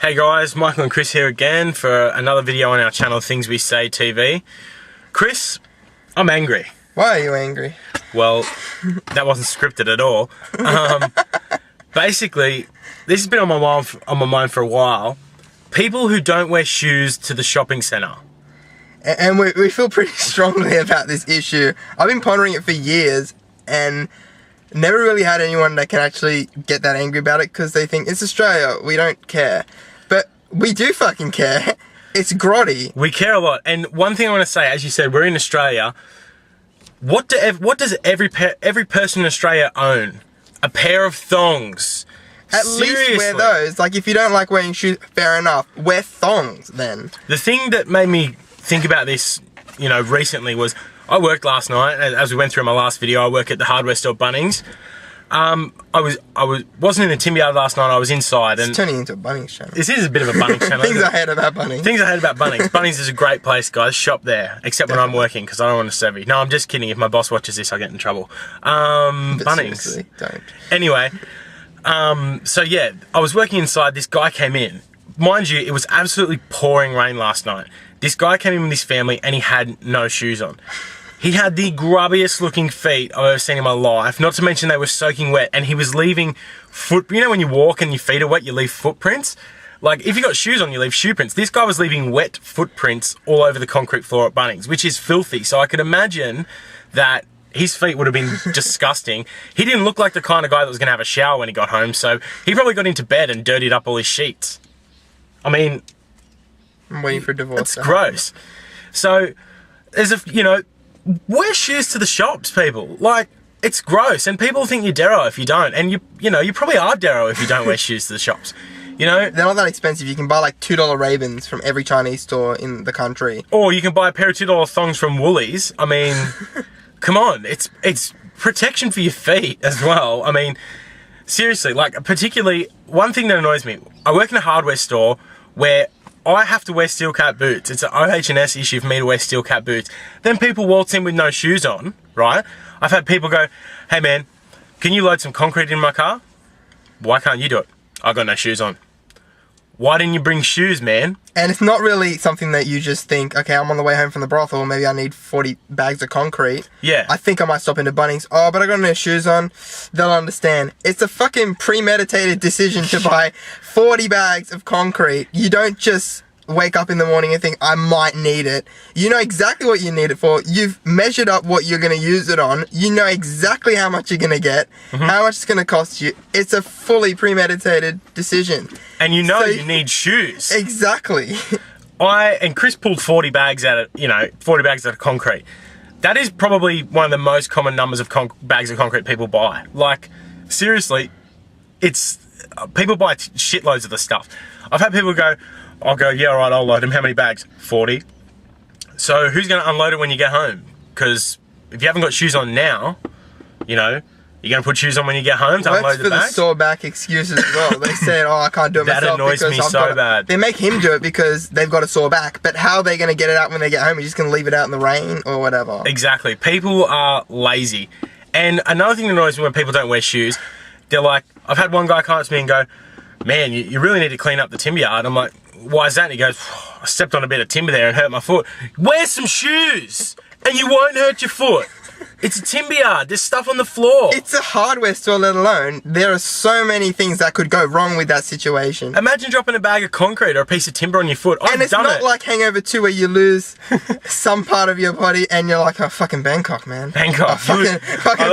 Hey guys, Michael and Chris here again for another video on our channel ThingsWeSayTV. Chris, I'm angry. Why are you angry? Well, that wasn't scripted at all. Basically, this has been on my mind for a while. People who don't wear shoes to the shopping centre. And we feel pretty strongly about this issue. I've been pondering it for years and never really had anyone that can actually get that angry about it because they think it's Australia, we don't care. But we do fucking care. It's grotty. We care a lot. And one thing I want to say, as you said, we're in Australia. What does every person in Australia own? A pair of thongs. At least wear those. Like, if you don't like wearing shoes, fair enough. Wear thongs, then. The thing that made me think about this, recently was, I worked last night, as we went through my last video, I work at the hardware store Bunnings. I wasn't in the timber yard last night, I was inside. It's turning into a Bunnings channel. This is a bit of a Bunnings channel. Things I hate about Bunnings. Things I hate about Bunnings. Bunnings is a great place, guys. Shop there. Except when I'm working, because I don't want to serve you. No, I'm just kidding. If my boss watches this, I'll get in trouble. Bunnings. Don't. Anyway, so yeah, I was working inside. This guy came in. Mind you, it was absolutely pouring rain last night. This guy came in with his family and he had no shoes on. He had the grubbiest looking feet I've ever seen in my life. Not to mention they were soaking wet, and he was leaving when you walk and your feet are wet, you leave footprints? Like, if you got shoes on, you leave shoe prints. This guy was leaving wet footprints all over the concrete floor at Bunnings, which is filthy. So I could imagine that his feet would have been disgusting. He didn't look like the kind of guy that was going to have a shower when he got home, so he probably got into bed and dirtied up all his sheets. I mean, I'm waiting for divorce. It's gross. So, wear shoes to the shops, people. Like, it's gross, and people think you're Darrow if you don't, and you probably are Darrow if you don't wear shoes to the shops. They're not that expensive. You can buy like $2 Ray-Bans from every Chinese store in the country. Or you can buy a pair of $2 thongs from Woolies. I mean, come on, it's protection for your feet as well. I mean, seriously, like, particularly, one thing that annoys me, I work in a hardware store where I have to wear steel cap boots. It's an OH&S issue for me to wear steel cap boots. Then people waltz in with no shoes on, right? I've had people go, hey man, can you load some concrete in my car? Why can't you do it? I got no shoes on. Why didn't you bring shoes, man? And it's not really something that you just think, okay, I'm on the way home from the brothel, maybe I need 40 bags of concrete. Yeah. I think I might stop into Bunnings. Oh, but I got no shoes on. They'll understand. It's a fucking premeditated decision to buy 40 bags of concrete. You don't just wake up in the morning and think, I might need it. You know exactly what you need it for. You've measured up what you're going to use it on. You know exactly how much you're going to get, how much it's going to cost you. It's a fully premeditated decision. And you need shoes. Exactly. And Chris pulled 40 bags out of concrete. That is probably one of the most common numbers of bags of concrete people buy. Like, seriously, people buy shitloads of the stuff. I've had people go, I'll go, yeah, all right, I'll load them. How many bags? 40. So who's going to unload it when you get home? Because if you haven't got shoes on now, you're going to put shoes on when you get home to unload the bags? Works for the sore back excuses as well. They said, oh, I can't do it myself. That annoys me so bad. They make him do it because they've got a sore back. But how are they going to get it out when they get home? You're just going to leave it out in the rain or whatever. Exactly. People are lazy. And another thing that annoys me when people don't wear shoes, they're like, I've had one guy come up to me and go, man, you really need to clean up the timber yard. I'm like, why is that? And he goes, I stepped on a bit of timber there and hurt my foot. Wear some shoes and you won't hurt your foot. It's a timber yard. There's stuff on the floor. It's a hardware store, let alone. There are so many things that could go wrong with that situation. Imagine dropping a bag of concrete or a piece of timber on your foot. And it's not like Hangover 2 where you lose some part of your body and you're like, oh, fucking Bangkok, man. Bangkok. I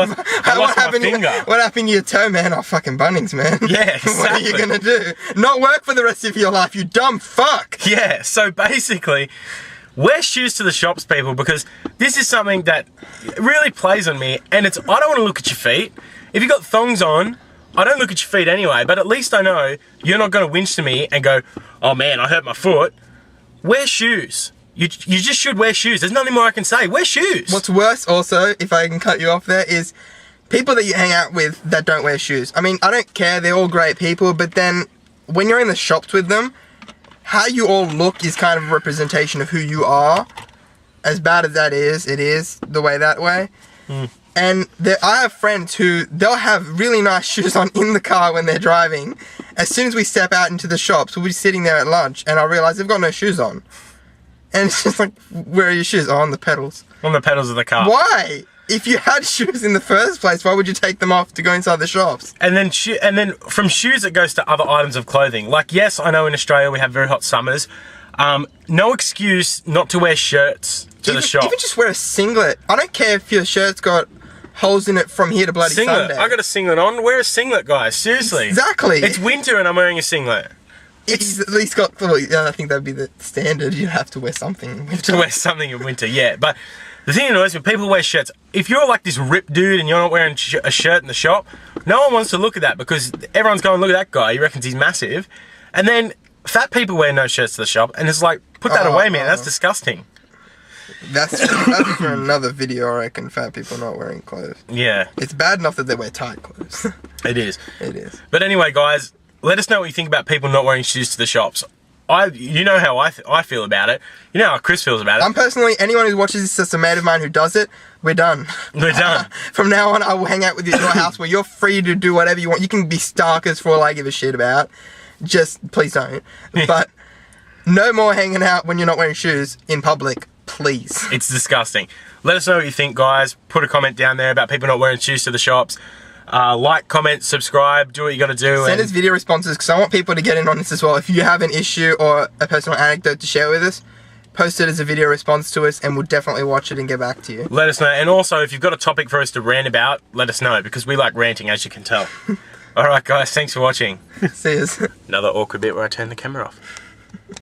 lost my finger. What happened to your toe, man? Oh, fucking Bunnings, man. Yeah, exactly. What are you going to do? Not work for the rest of your life, you dumb fuck. Yeah, so basically, wear shoes to the shops, people, because this is something that really plays on me, and I don't want to look at your feet. If you got thongs on, I don't look at your feet anyway, but at least I know you're not going to winch to me and go, oh man, I hurt my foot. Wear shoes. You just should wear shoes. There's nothing more I can say. Wear shoes. What's worse also, if I can cut you off there, is people that you hang out with that don't wear shoes. I mean, I don't care, they're all great people, but then when you're in the shops with them, how you all look is kind of a representation of who you are. As bad as that is, it is the way that way. And I have friends who, they'll have really nice shoes on in the car when they're driving. As soon as we step out into the shops, we'll be sitting there at lunch, and I'll realise they've got no shoes on. And it's just like, where are your shoes? Oh, on the pedals. On the pedals of the car. Why? If you had shoes in the first place, why would you take them off to go inside the shops? And then from shoes it goes to other items of clothing. Like, yes, I know in Australia we have very hot summers. No excuse not to wear shirts to the shop. Even just wear a singlet. I don't care if your shirt's got holes in it from here to bloody singlet. Sunday. I got a singlet on. Wear a singlet, guys. Seriously. Exactly. It's winter and I'm wearing a singlet. It's at least got. Well, I think that'd be the standard. You have to wear something in winter. To wear something in winter, yeah. But the thing that annoys me, people wear shirts. If you're like this ripped dude and you're not wearing a shirt in the shop, no one wants to look at that because everyone's going, look at that guy. He reckons he's massive. And then fat people wear no shirts to the shop, and it's like, put that away, man. That's disgusting. That's for another video, I reckon. Fat people not wearing clothes. Yeah. It's bad enough that they wear tight clothes. It is. It is. But anyway, guys, let us know what you think about people not wearing shoes to the shops. You know how I feel about it. You know how Chris feels about it. I'm personally, anyone who watches this that's a mate of mine who does it, we're done. We're done. From now on, I will hang out with you at your house where you're free to do whatever you want. You can be stalkers for all I give a shit about. Just, please don't. But no more hanging out when you're not wearing shoes in public, please. It's disgusting. Let us know what you think, guys. Put a comment down there about people not wearing shoes to the shops. Like, comment, subscribe, do what you gotta do. Send us video responses because I want people to get in on this as well. If you have an issue or a personal anecdote to share with us, post it as a video response to us and we'll definitely watch it and get back to you. Let us know. And also, if you've got a topic for us to rant about, let us know because we like ranting, as you can tell. Alright guys, thanks for watching. See yous. Another awkward bit where I turn the camera off.